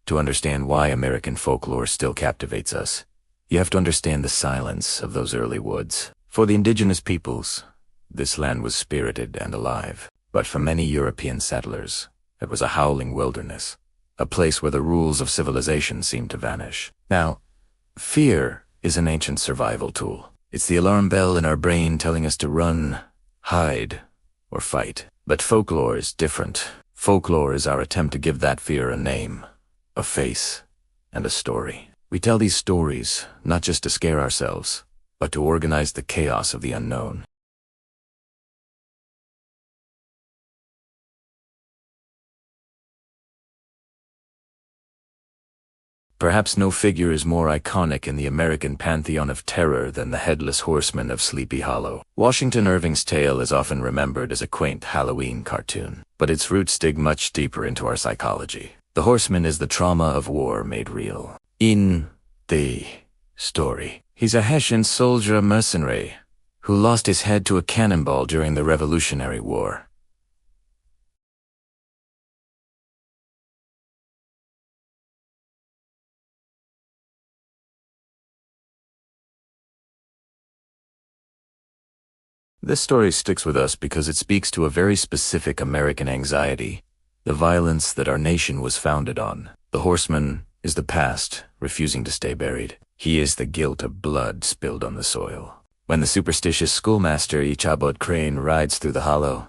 To understand why American folklore still captivates us, you have to understand the silence of those early woods. For the indigenous peoples, this land was spirited and alive. But for many European settlers, it was a howling wilderness, a place where the rules of civilization seemed to vanish. Now, fear is an ancient survival tool. It's the alarm bell in our brain telling us to run, hide, or fight. But folklore is different. Folklore is our attempt to give that fear a name, a face, and a story. We tell these stories not just to scare ourselves, but to organize the chaos of the unknown. Perhaps no figure is more iconic in the American pantheon of terror than the Headless Horseman of Sleepy Hollow. Washington Irving's tale is often remembered as a quaint Halloween cartoon, but its roots dig much deeper into our psychology. The horseman is the trauma of war made real. In the story, he's a Hessian soldier mercenary who lost his head to a cannonball during the Revolutionary War. This story sticks with us because it speaks to a very specific American anxiety, the violence that our nation was founded on. The horseman is the past, refusing to stay buried. He is the guilt of blood spilled on the soil. When the superstitious schoolmaster Ichabod Crane rides through the hollow,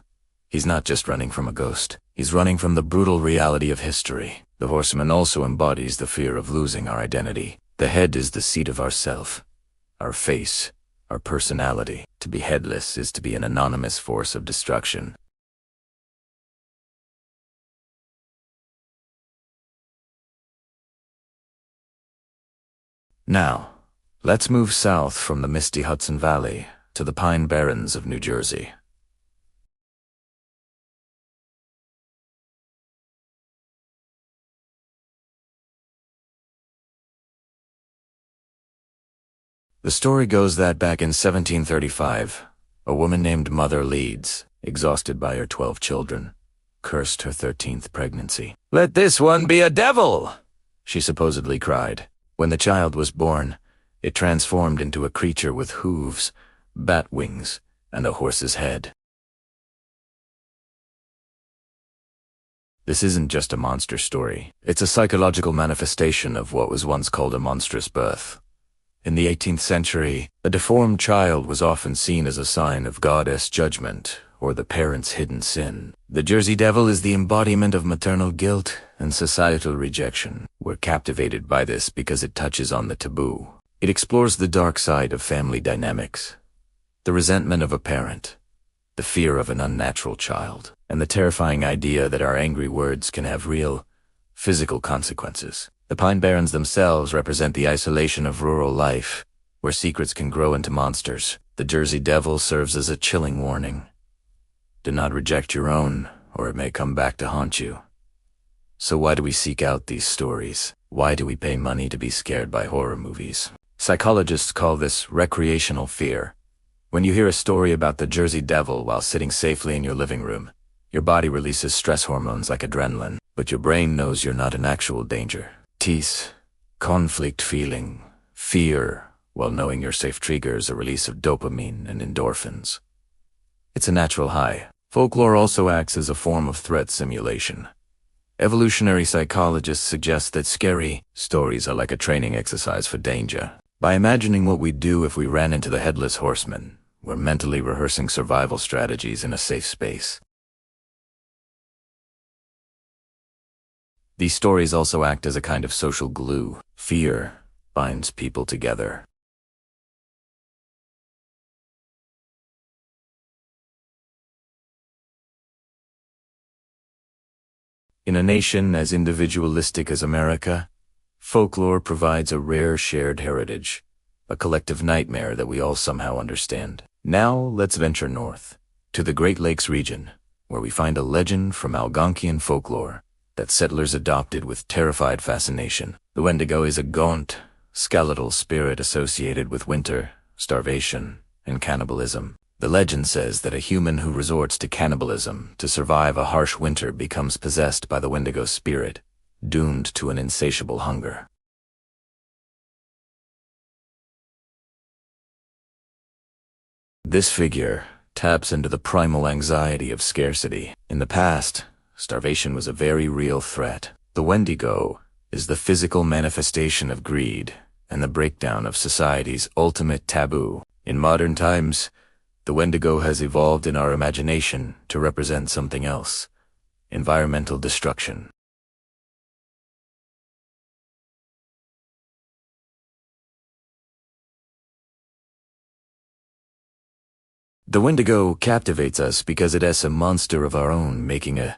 he's not just running from a ghost. He's running from the brutal reality of history. The horseman also embodies the fear of losing our identity. The head is the seat of our self, our face, our personality. To be headless is to be an anonymous force of destruction. Now, let's move south from the misty Hudson Valley to the Pine Barrens of New Jersey. The story goes that back in 1735, a woman named Mother Leeds, exhausted by her 12 children, cursed her 13th pregnancy. "Let this one be a devil!" she supposedly cried. When the child was born, it transformed into a creature with hooves, bat wings, and a horse's head. This isn't just a monster story. It's a psychological manifestation of what was once called a monstrous birth. In the 18th century, a deformed child was often seen as a sign of goddess judgment or the parent's hidden sin. The Jersey Devil is the embodiment of maternal guilt and societal rejection. We're captivated by this because it touches on the taboo. It explores the dark side of family dynamics, the resentment of a parent, the fear of an unnatural child, and the terrifying idea that our angry words can have real, physical consequences. The Pine Barrens themselves represent the isolation of rural life, where secrets can grow into monsters. The Jersey Devil serves as a chilling warning. Do not reject your own, or it may come back to haunt you. So why do we seek out these stories? Why do we pay money to be scared by horror movies? Psychologists call this recreational fear. When you hear a story about the Jersey Devil while sitting safely in your living room, your body releases stress hormones like adrenaline, but your brain knows you're not in actual danger. Peace, conflict feeling, fear, while knowing you're safe triggers a release of dopamine and endorphins. It's a natural high. Folklore also acts as a form of threat simulation. Evolutionary psychologists suggest that scary stories are like a training exercise for danger. By imagining what we'd do if we ran into the Headless Horseman, we're mentally rehearsing survival strategies in a safe space. These stories also act as a kind of social glue. Fear binds people together. In a nation as individualistic as America, folklore provides a rare shared heritage, a collective nightmare that we all somehow understand. Now let's venture north, to the Great Lakes region, where we find a legend from Algonquian folklore that settlers adopted with terrified fascination. The Wendigo is a gaunt, skeletal spirit associated with winter, starvation, and cannibalism. The legend says that a human who resorts to cannibalism to survive a harsh winter becomes possessed by the Wendigo spirit, doomed to an insatiable hunger. This figure taps into the primal anxiety of scarcity. In the past, starvation was a very real threat. The Wendigo is the physical manifestation of greed and the breakdown of society's ultimate taboo. In modern times, the Wendigo has evolved in our imagination to represent something else: environmental destruction. The Wendigo captivates us because it is a monster of our own, making a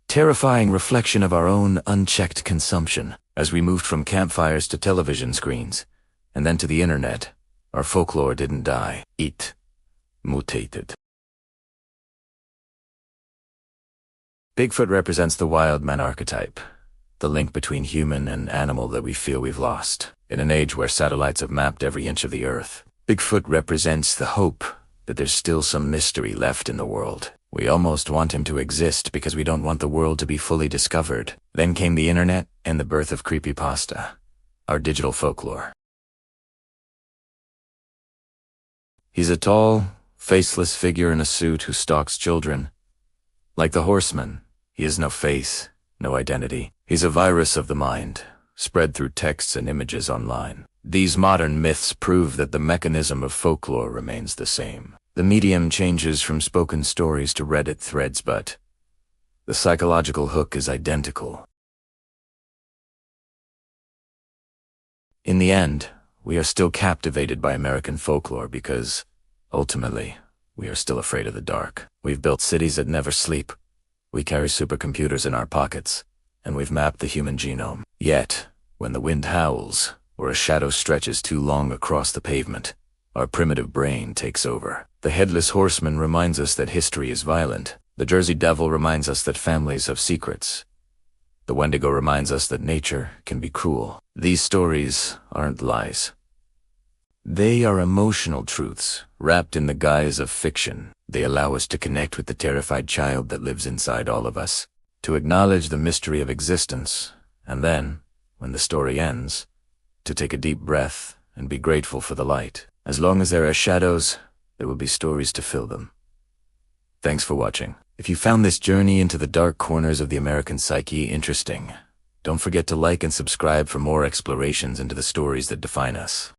terrifying reflection of our own unchecked consumption. As we moved from campfires to television screens, and then to the internet, our folklore didn't die. It mutated. Bigfoot represents the wild man archetype, the link between human and animal that we feel we've lost. In an age where satellites have mapped every inch of the earth, Bigfoot represents the hope that there's still some mystery left in the world. We almost want him to exist because we don't want the world to be fully discovered. Then came the internet and the birth of creepypasta, our digital folklore. He's a tall, faceless figure in a suit who stalks children. Like the horseman, he has no face, no identity. He's a virus of the mind, spread through texts and images online. These modern myths prove that the mechanism of folklore remains the same. The medium changes from spoken stories to Reddit threads, but the psychological hook is identical. In the end, we are still captivated by American folklore because, ultimately, we are still afraid of the dark. We've built cities that never sleep. We carry supercomputers in our pockets, and we've mapped the human genome. Yet, when the wind howls, or a shadow stretches too long across the pavement, our primitive brain takes over. The Headless Horseman reminds us that history is violent. The Jersey Devil reminds us that families have secrets. The Wendigo reminds us that nature can be cruel. These stories aren't lies. They are emotional truths, wrapped in the guise of fiction. They allow us to connect with the terrified child that lives inside all of us, to acknowledge the mystery of existence, and then, when the story ends, to take a deep breath and be grateful for the light. As long as there are shadows, there will be stories to fill them. Thanks for watching. If you found this journey into the dark corners of the American psyche interesting, don't forget to like and subscribe for more explorations into the stories that define us.